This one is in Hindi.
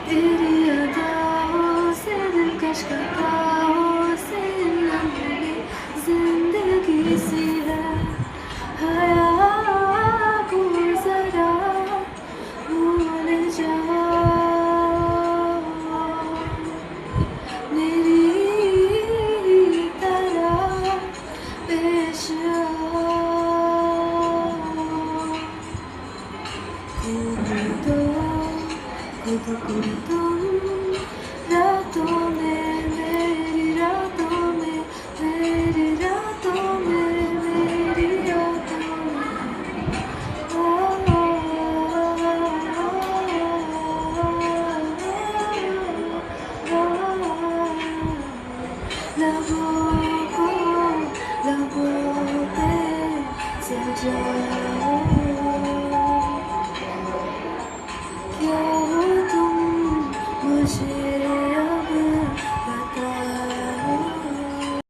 तेरी अदाओं से दिलकश कताओं से लम्हे जिंदगी सी है हया को जरा भूल जाओ मेरी तरह पेश आओ खुद को तुम रातों में मेरी रातों में मेरी रातों में मेरी रातों में लबों पे सजाओ क्या हो तुम मुझे